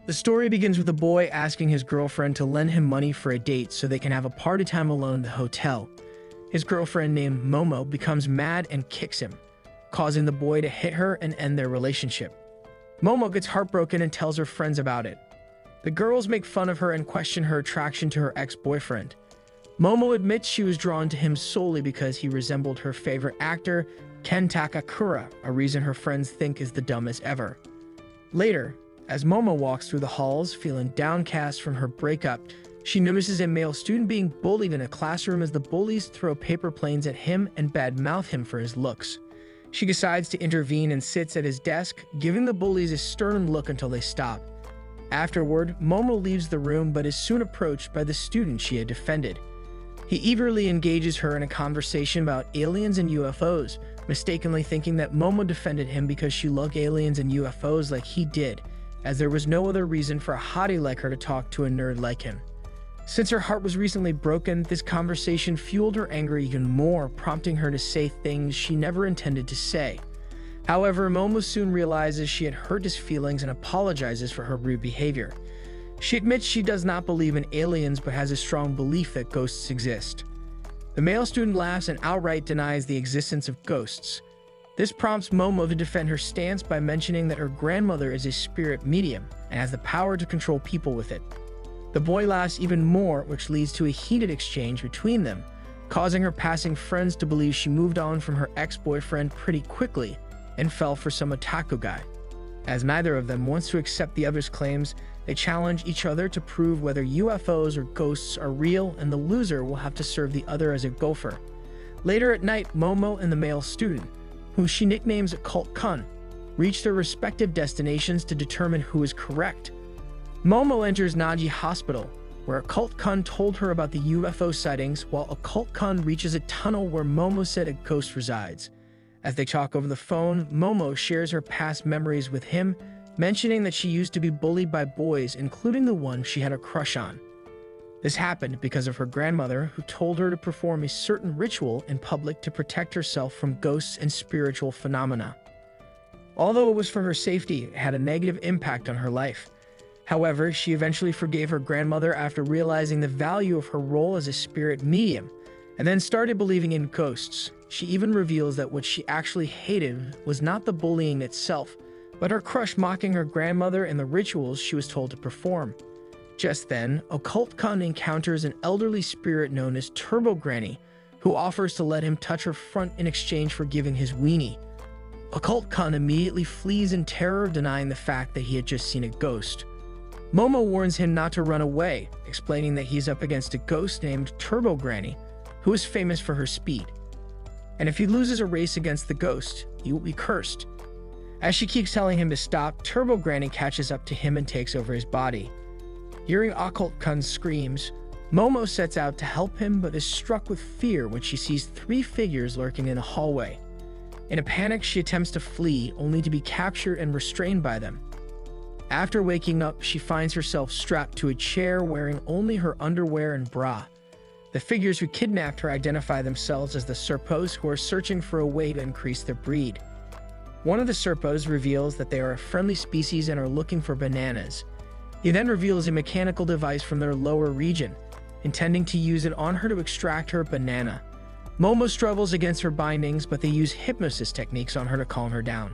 The story begins with a boy asking his girlfriend to lend him money for a date so they can have a party time alone in the hotel. His girlfriend, named Momo, becomes mad and kicks him, causing the boy to hit her and end their relationship. Momo gets heartbroken and tells her friends about it. The girls make fun of her and question her attraction to her ex-boyfriend. Momo admits she was drawn to him solely because he resembled her favorite actor, Ken Takakura, a reason her friends think is the dumbest ever. Later, as Momo walks through the halls feeling downcast from her breakup, she notices a male student being bullied in a classroom as the bullies throw paper planes at him and badmouth him for his looks. She decides to intervene and sits at his desk, giving the bullies a stern look until they stop. Afterward, Momo leaves the room but is soon approached by the student she had defended. He eagerly engages her in a conversation about aliens and UFOs, mistakenly thinking that Momo defended him because she loved aliens and UFOs like he did, as there was no other reason for a hottie like her to talk to a nerd like him. Since her heart was recently broken, this conversation fueled her anger even more, prompting her to say things she never intended to say. However, Momo soon realizes she had hurt his feelings and apologizes for her rude behavior. She admits she does not believe in aliens but has a strong belief that ghosts exist. The male student laughs and outright denies the existence of ghosts. This prompts Momo to defend her stance by mentioning that her grandmother is a spirit medium and has the power to control people with it. The boy laughs even more, which leads to a heated exchange between them, causing her passing friends to believe she moved on from her ex-boyfriend pretty quickly and fell for some otaku guy. As neither of them wants to accept the other's claims, they challenge each other to prove whether UFOs or ghosts are real, and the loser will have to serve the other as a gopher. Later at night, Momo and the male student, who she nicknames Occult Kun, reach their respective destinations to determine who is correct. Momo enters Naji Hospital, where Occult Kun told her about the UFO sightings, while Occult Kun reaches a tunnel where Momo said a ghost resides. As they talk over the phone, Momo shares her past memories with him, mentioning that she used to be bullied by boys, including the one she had a crush on. This happened because of her grandmother, who told her to perform a certain ritual in public to protect herself from ghosts and spiritual phenomena. Although it was for her safety, it had a negative impact on her life. However, she eventually forgave her grandmother after realizing the value of her role as a spirit medium, and then started believing in ghosts. She even reveals that what she actually hated was not the bullying itself, but her crush mocking her grandmother and the rituals she was told to perform. Just then, Occult Kun encounters an elderly spirit known as Turbo Granny, who offers to let him touch her front in exchange for giving his weenie. Occult Kun immediately flees in terror, denying the fact that he had just seen a ghost. Momo warns him not to run away, explaining that he's up against a ghost named Turbo Granny, who is famous for her speed. And if he loses a race against the ghost, he will be cursed. As she keeps telling him to stop, Turbo Granny catches up to him and takes over his body. Hearing Occult Kun's screams, Momo sets out to help him but is struck with fear when she sees 3 figures lurking in a hallway. In a panic, she attempts to flee, only to be captured and restrained by them. After waking up, she finds herself strapped to a chair wearing only her underwear and bra. The figures who kidnapped her identify themselves as the Serpos, who are searching for a way to increase their breed. One of the Serpos reveals that they are a friendly species and are looking for bananas. He then reveals a mechanical device from their lower region, intending to use it on her to extract her banana. Momo struggles against her bindings, but they use hypnosis techniques on her to calm her down.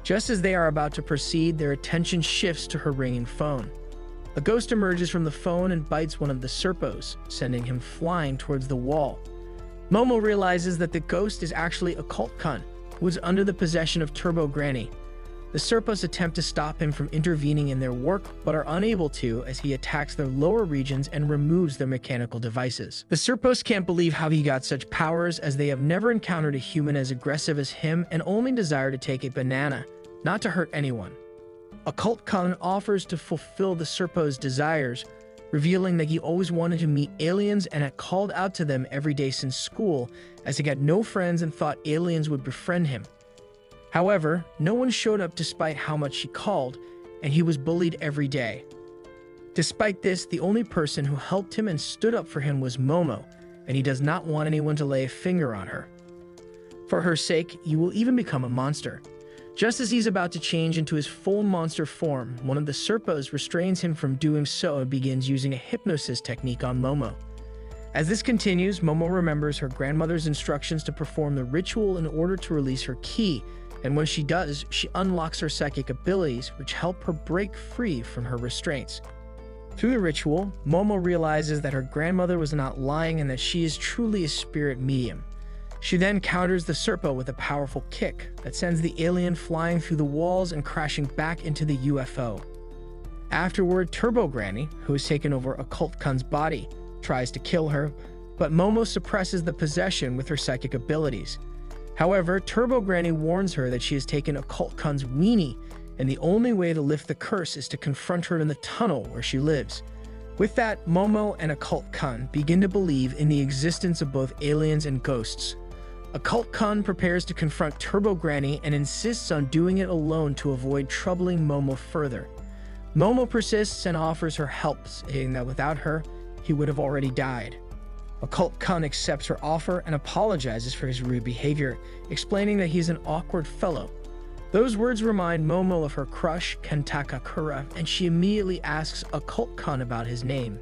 Just as they are about to proceed, their attention shifts to her ringing phone. A ghost emerges from the phone and bites one of the Serpos, sending him flying towards the wall. Momo realizes that the ghost is actually Occult Kun, who is under the possession of Turbo Granny. The Serpos attempt to stop him from intervening in their work, but are unable to as he attacks their lower regions and removes their mechanical devices. The Serpos can't believe how he got such powers, as they have never encountered a human as aggressive as him and only desire to take a banana, not to hurt anyone. Occult Kun offers to fulfill the Serpos' desires, revealing that he always wanted to meet aliens and had called out to them every day since school, as he got no friends and thought aliens would befriend him. However, no one showed up despite how much he called, and he was bullied every day. Despite this, the only person who helped him and stood up for him was Momo, and he does not want anyone to lay a finger on her. For her sake, you will even become a monster. Just as he's about to change into his full monster form, one of the Serpos restrains him from doing so and begins using a hypnosis technique on Momo. As this continues, Momo remembers her grandmother's instructions to perform the ritual in order to release her ki, and when she does, she unlocks her psychic abilities, which help her break free from her restraints. Through the ritual, Momo realizes that her grandmother was not lying and that she is truly a spirit medium. She then counters the Serpo with a powerful kick that sends the alien flying through the walls and crashing back into the UFO. Afterward, Turbo Granny, who has taken over Occult Kun's body, tries to kill her, but Momo suppresses the possession with her psychic abilities. However, Turbo Granny warns her that she has taken Occult Kun's weenie, and the only way to lift the curse is to confront her in the tunnel where she lives. With that, Momo and Occult Kun begin to believe in the existence of both aliens and ghosts. Occult Kun prepares to confront Turbo Granny and insists on doing it alone to avoid troubling Momo further. Momo persists and offers her help, saying that without her, he would have already died. Occult Kun accepts her offer and apologizes for his rude behavior, explaining that he's an awkward fellow. Those words remind Momo of her crush, Kentakakura, and she immediately asks Occult Kun about his name.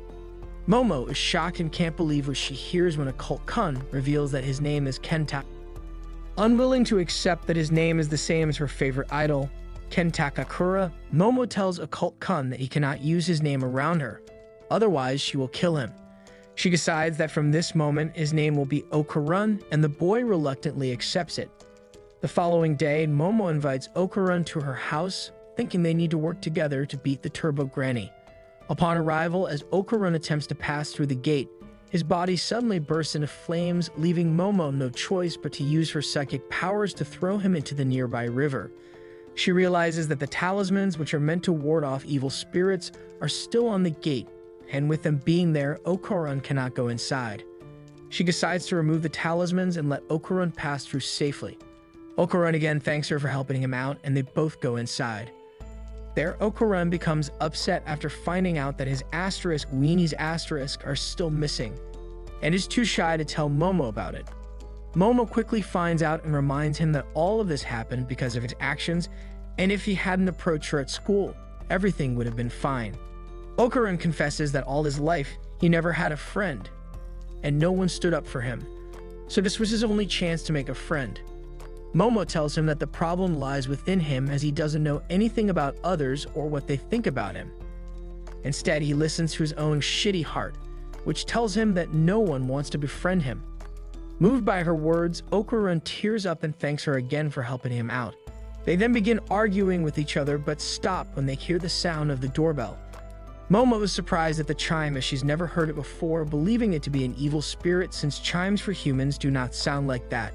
Momo is shocked and can't believe what she hears when Occult Kun reveals that his name is Kenta. Unwilling to accept that his name is the same as her favorite idol, Kentakakura, Momo tells Occult Kun that he cannot use his name around her, otherwise she will kill him. She decides that from this moment his name will be Okarun, and the boy reluctantly accepts it. The following day, Momo invites Okarun to her house, thinking they need to work together to beat the Turbo Granny. Upon arrival, as Okarun attempts to pass through the gate, his body suddenly bursts into flames, leaving Momo no choice but to use her psychic powers to throw him into the nearby river. She realizes that the talismans, which are meant to ward off evil spirits, are still on the gate, and with them being there, Okarun cannot go inside. She decides to remove the talismans and let Okarun pass through safely. Okarun again thanks her for helping him out, and they both go inside. There, Okarun becomes upset after finding out that his asterisk, Weenie's asterisk, are still missing, and is too shy to tell Momo about it. Momo quickly finds out and reminds him that all of this happened because of his actions, and if he hadn't approached her at school, everything would have been fine. Okarun confesses that all his life, he never had a friend, and no one stood up for him, so this was his only chance to make a friend. Momo tells him that the problem lies within him as he doesn't know anything about others or what they think about him. Instead, he listens to his own shitty heart, which tells him that no one wants to befriend him. Moved by her words, Okarun tears up and thanks her again for helping him out. They then begin arguing with each other but stop when they hear the sound of the doorbell. Momo is surprised at the chime as she's never heard it before, believing it to be an evil spirit since chimes for humans do not sound like that.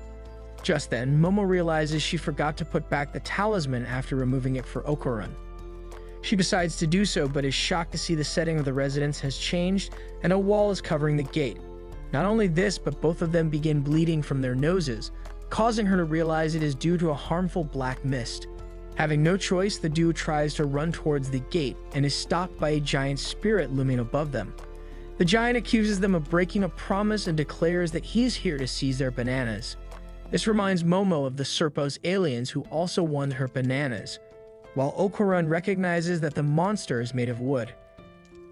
Just then, Momo realizes she forgot to put back the talisman after removing it for Okarun. She decides to do so, but is shocked to see the setting of the residence has changed and a wall is covering the gate. Not only this, but both of them begin bleeding from their noses, causing her to realize it is due to a harmful black mist. Having no choice, the duo tries to run towards the gate and is stopped by a giant spirit looming above them. The giant accuses them of breaking a promise and declares that he is here to seize their bananas. This reminds Momo of the Serpo's aliens who also won her bananas, while Okarun recognizes that the monster is made of wood.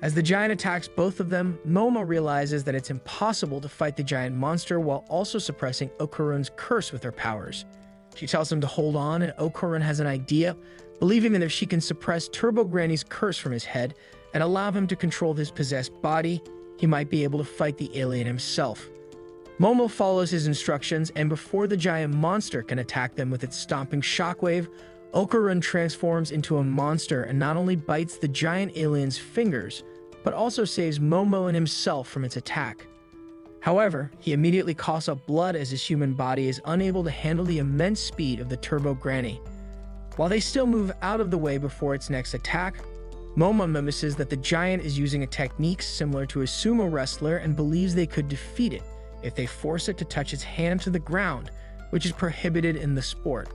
As the giant attacks both of them, Momo realizes that it's impossible to fight the giant monster while also suppressing Okarun's curse with her powers. She tells him to hold on, and Okarun has an idea, believing that if she can suppress Turbo Granny's curse from his head and allow him to control his possessed body, he might be able to fight the alien himself. Momo follows his instructions, and before the giant monster can attack them with its stomping shockwave, Okarun transforms into a monster and not only bites the giant alien's fingers, but also saves Momo and himself from its attack. However, he immediately coughs up blood as his human body is unable to handle the immense speed of the Turbo Granny. While they still move out of the way before its next attack, Momo notices that the giant is using a technique similar to a sumo wrestler and believes they could defeat it if they force it to touch its hand to the ground, which is prohibited in the sport.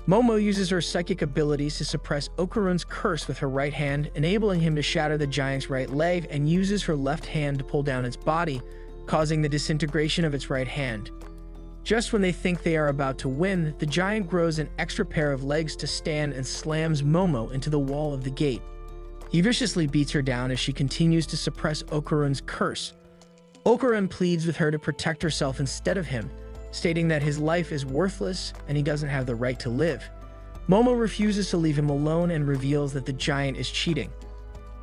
Momo uses her psychic abilities to suppress Okarun's curse with her right hand, enabling him to shatter the giant's right leg, and uses her left hand to pull down its body, causing the disintegration of its right hand. Just when they think they are about to win, the giant grows an extra pair of legs to stand and slams Momo into the wall of the gate. He viciously beats her down as she continues to suppress Okarun's curse. Okarun pleads with her to protect herself instead of him, stating that his life is worthless and he doesn't have the right to live. Momo refuses to leave him alone and reveals that the giant is cheating.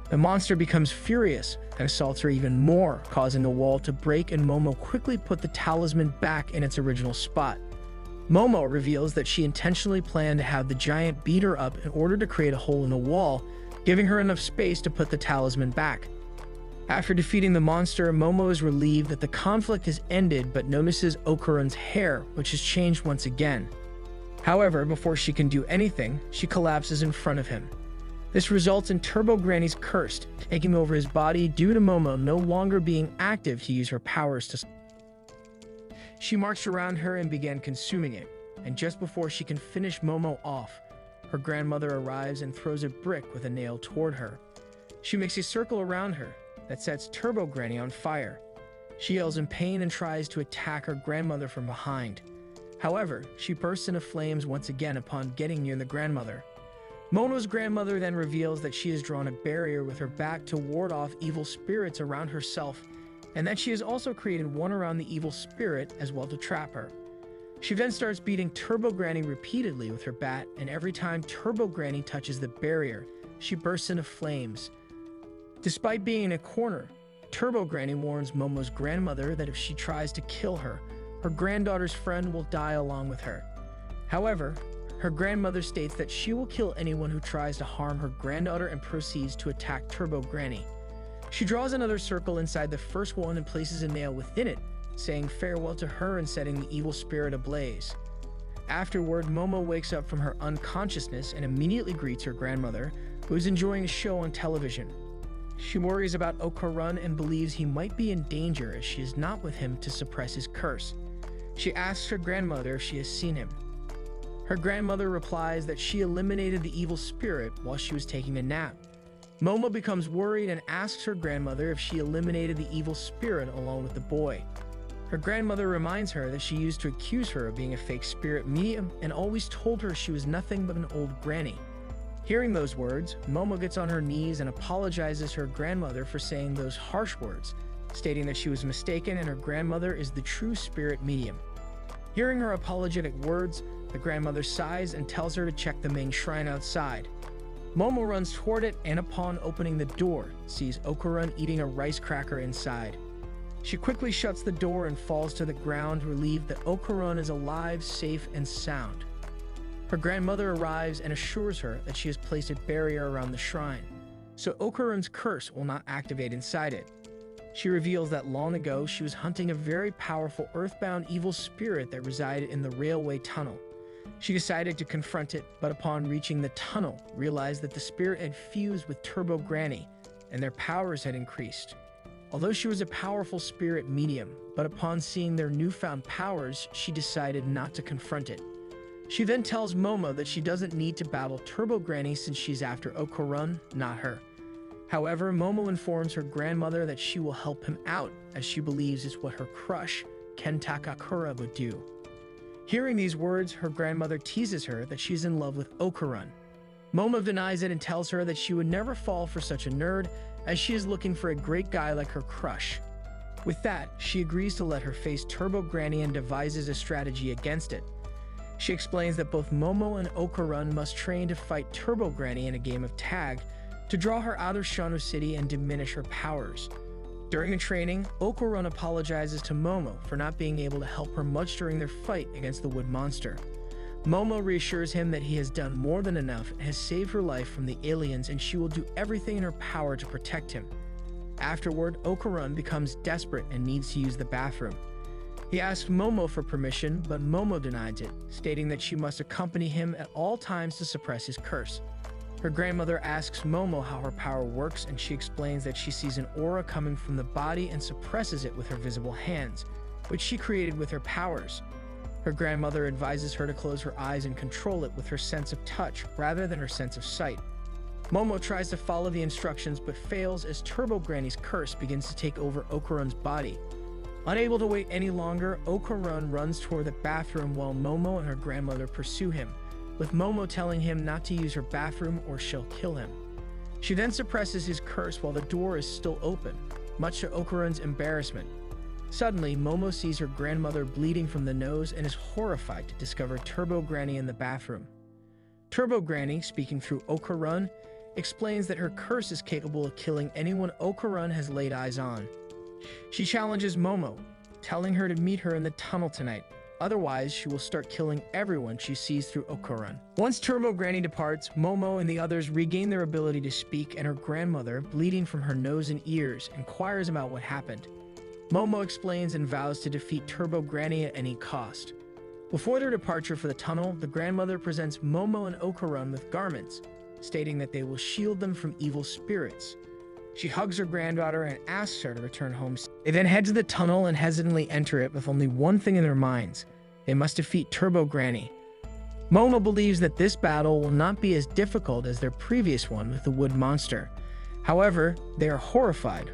The monster becomes furious and assaults her even more, causing the wall to break, and Momo quickly put the talisman back in its original spot. Momo reveals that she intentionally planned to have the giant beat her up in order to create a hole in the wall, giving her enough space to put the talisman back. After defeating the monster, Momo is relieved that the conflict has ended, but notices Okarun's hair, which has changed once again. However, before she can do anything, she collapses in front of him. This results in Turbo Granny's curse taking over his body due to Momo no longer being active to use her powers to. She marched around her and began consuming it, and just before she can finish Momo off, her grandmother arrives and throws a brick with a nail toward her. She makes a circle around her that sets Turbo Granny on fire. She yells in pain and tries to attack her grandmother from behind. However, she bursts into flames once again upon getting near the grandmother. Momo's grandmother then reveals that she has drawn a barrier with her back to ward off evil spirits around herself, and that she has also created one around the evil spirit as well to trap her. She then starts beating Turbo Granny repeatedly with her bat, and every time Turbo Granny touches the barrier, she bursts into flames. Despite being in a corner, Turbo Granny warns Momo's grandmother that if she tries to kill her, her granddaughter's friend will die along with her. However, her grandmother states that she will kill anyone who tries to harm her granddaughter and proceeds to attack Turbo Granny. She draws another circle inside the first one and places a nail within it, saying farewell to her and setting the evil spirit ablaze. Afterward, Momo wakes up from her unconsciousness and immediately greets her grandmother, who is enjoying a show on television. She worries about Okarun and believes he might be in danger as she is not with him to suppress his curse. She asks her grandmother if she has seen him. Her grandmother replies that she eliminated the evil spirit while she was taking a nap. Momo becomes worried and asks her grandmother if she eliminated the evil spirit along with the boy. Her grandmother reminds her that she used to accuse her of being a fake spirit medium and always told her she was nothing but an old granny. Hearing those words, Momo gets on her knees and apologizes to her grandmother for saying those harsh words, stating that she was mistaken and her grandmother is the true spirit medium. Hearing her apologetic words, the grandmother sighs and tells her to check the main shrine outside. Momo runs toward it and upon opening the door, sees Okarun eating a rice cracker inside. She quickly shuts the door and falls to the ground, relieved that Okarun is alive, safe, and sound. Her grandmother arrives and assures her that she has placed a barrier around the shrine, so Okarun's curse will not activate inside it. She reveals that long ago she was hunting a very powerful earthbound evil spirit that resided in the railway tunnel. She decided to confront it, but upon reaching the tunnel, realized that the spirit had fused with Turbo Granny, and their powers had increased. Although she was a powerful spirit medium, but upon seeing their newfound powers, she decided not to confront it. She then tells Momo that she doesn't need to battle Turbo Granny since she's after Okarun, not her. However, Momo informs her grandmother that she will help him out, as she believes it's what her crush, Ken Takakura, would do. Hearing these words, her grandmother teases her that she's in love with Okarun. Momo denies it and tells her that she would never fall for such a nerd, as she is looking for a great guy like her crush. With that, she agrees to let her face Turbo Granny and devises a strategy against it. She explains that both Momo and Okarun must train to fight Turbo Granny in a game of tag to draw her out of Shano City and diminish her powers. During the training, Okarun apologizes to Momo for not being able to help her much during their fight against the wood monster. Momo reassures him that he has done more than enough and has saved her life from the aliens, and she will do everything in her power to protect him. Afterward, Okarun becomes desperate and needs to use the bathroom. He asks Momo for permission, but Momo denies it, stating that she must accompany him at all times to suppress his curse. Her grandmother asks Momo how her power works, and she explains that she sees an aura coming from the body and suppresses it with her visible hands, which she created with her powers. Her grandmother advises her to close her eyes and control it with her sense of touch rather than her sense of sight. Momo tries to follow the instructions but fails as Turbo Granny's curse begins to take over Okarun's body. Unable to wait any longer, Okarun runs toward the bathroom while Momo and her grandmother pursue him, with Momo telling him not to use her bathroom or she'll kill him. She then suppresses his curse while the door is still open, much to Okarun's embarrassment. Suddenly, Momo sees her grandmother bleeding from the nose and is horrified to discover Turbo Granny in the bathroom. Turbo Granny, speaking through Okarun, explains that her curse is capable of killing anyone Okarun has laid eyes on. She challenges Momo, telling her to meet her in the tunnel tonight, otherwise she will start killing everyone she sees through Okarun. Once Turbo Granny departs, Momo and the others regain their ability to speak, and her grandmother, bleeding from her nose and ears, inquires about what happened. Momo explains and vows to defeat Turbo Granny at any cost. Before their departure for the tunnel, the grandmother presents Momo and Okarun with garments, stating that they will shield them from evil spirits. She hugs her granddaughter and asks her to return home. They then head to the tunnel and hesitantly enter it with only one thing in their minds: they must defeat Turbo Granny. Momo believes that this battle will not be as difficult as their previous one with the wood monster. However, they are horrified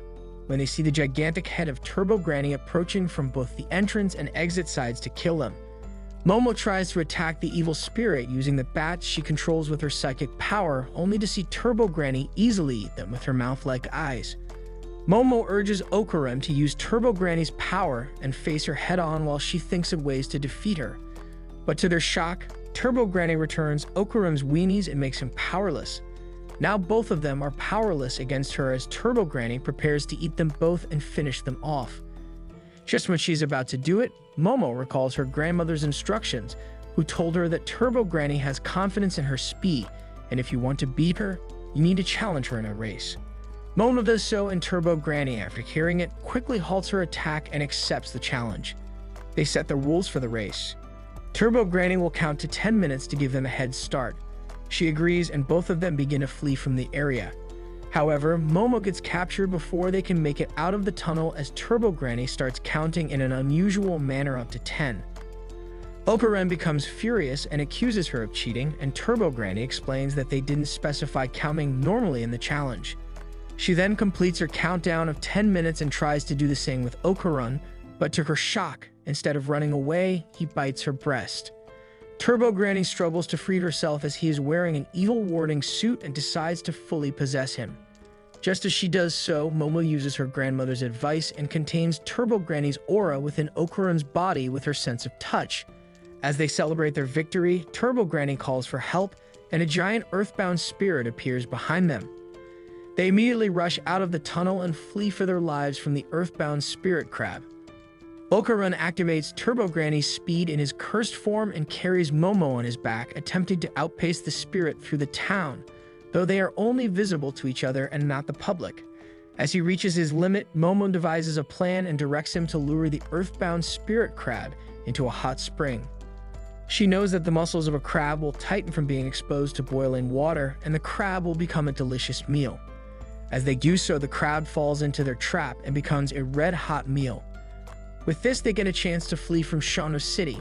when they see the gigantic head of Turbo Granny approaching from both the entrance and exit sides to kill them. Momo tries to attack the evil spirit using the bats she controls with her psychic power, only to see Turbo Granny easily eat them with her mouth-like eyes. Momo urges Okarun to use Turbo Granny's power and face her head-on while she thinks of ways to defeat her. But to their shock, Turbo Granny returns Okarun's weenies and makes him powerless. Now both of them are powerless against her as Turbo Granny prepares to eat them both and finish them off. Just when she's about to do it, Momo recalls her grandmother's instructions, who told her that Turbo Granny has confidence in her speed, and if you want to beat her, you need to challenge her in a race. Momo does so, and Turbo Granny, after hearing it, quickly halts her attack and accepts the challenge. They set the rules for the race. Turbo Granny will count to 10 minutes to give them a head start. She agrees, and both of them begin to flee from the area. However, Momo gets captured before they can make it out of the tunnel as Turbo Granny starts counting in an unusual manner up to 10. Okarun becomes furious and accuses her of cheating, and Turbo Granny explains that they didn't specify counting normally in the challenge. She then completes her countdown of 10 minutes and tries to do the same with Okarun, but to her shock, instead of running away, he bites her breast. Turbo Granny struggles to free herself as he is wearing an evil warding suit and decides to fully possess him. Just as she does so, Momo uses her grandmother's advice and contains Turbo Granny's aura within Okarun's body with her sense of touch. As they celebrate their victory, Turbo Granny calls for help, and a giant earthbound spirit appears behind them. They immediately rush out of the tunnel and flee for their lives from the earthbound spirit crab. Okarun activates Turbo Granny's speed in his cursed form and carries Momo on his back, attempting to outpace the spirit through the town, though they are only visible to each other and not the public. As he reaches his limit, Momo devises a plan and directs him to lure the earthbound spirit crab into a hot spring. She knows that the muscles of a crab will tighten from being exposed to boiling water, and the crab will become a delicious meal. As they do so, the crab falls into their trap and becomes a red-hot meal. With this, they get a chance to flee from Shano City,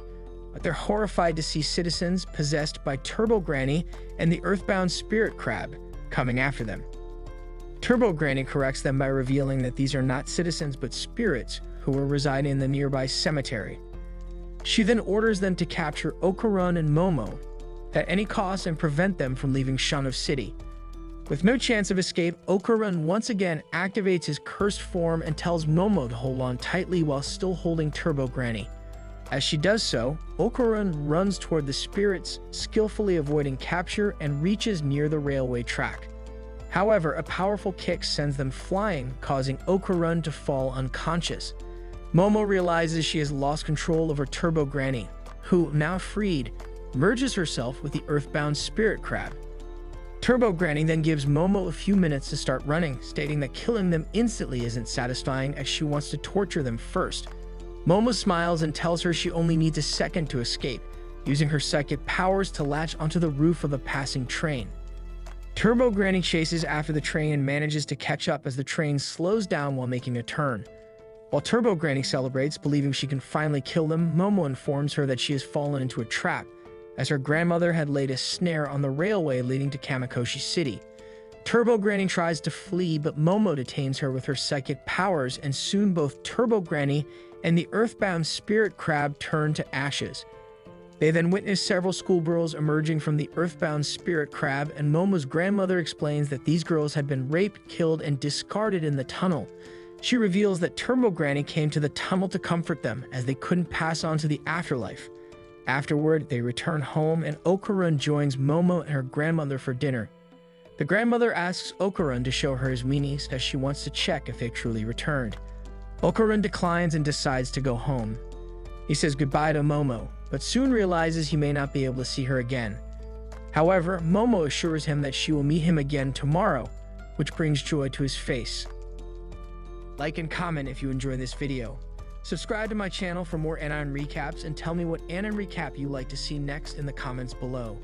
but they're horrified to see citizens possessed by Turbo Granny and the earthbound spirit crab coming after them. Turbo Granny corrects them by revealing that these are not citizens but spirits who are residing in the nearby cemetery. She then orders them to capture Okarun and Momo at any cost and prevent them from leaving Shano City. With no chance of escape, Okarun once again activates his cursed form and tells Momo to hold on tightly while still holding Turbo Granny. As she does so, Okarun runs toward the spirits, skillfully avoiding capture, and reaches near the railway track. However, a powerful kick sends them flying, causing Okarun to fall unconscious. Momo realizes she has lost control over Turbo Granny, who, now freed, merges herself with the earthbound spirit crab. Turbo Granny then gives Momo a few minutes to start running, stating that killing them instantly isn't satisfying as she wants to torture them first. Momo smiles and tells her she only needs a second to escape, using her psychic powers to latch onto the roof of a passing train. Turbo Granny chases after the train and manages to catch up as the train slows down while making a turn. While Turbo Granny celebrates, believing she can finally kill them, Momo informs her that she has fallen into a trap, as her grandmother had laid a snare on the railway leading to Kamikoshi City. Turbo Granny tries to flee, but Momo detains her with her psychic powers, and soon both Turbo Granny and the earthbound spirit crab turned to ashes. They then witnessed several schoolgirls emerging from the earthbound spirit crab, and Momo's grandmother explains that these girls had been raped, killed, and discarded in the tunnel. She reveals that Turbo Granny came to the tunnel to comfort them, as they couldn't pass on to the afterlife. Afterward, they return home, and Okarun joins Momo and her grandmother for dinner. The grandmother asks Okarun to show her his weenies, as she wants to check if they truly returned. Okarun declines and decides to go home. He says goodbye to Momo, but soon realizes he may not be able to see her again. However, Momo assures him that she will meet him again tomorrow, which brings joy to his face. Like and comment if you enjoy this video. Subscribe to my channel for more anime recaps, and tell me what anime recap you like to see next in the comments below.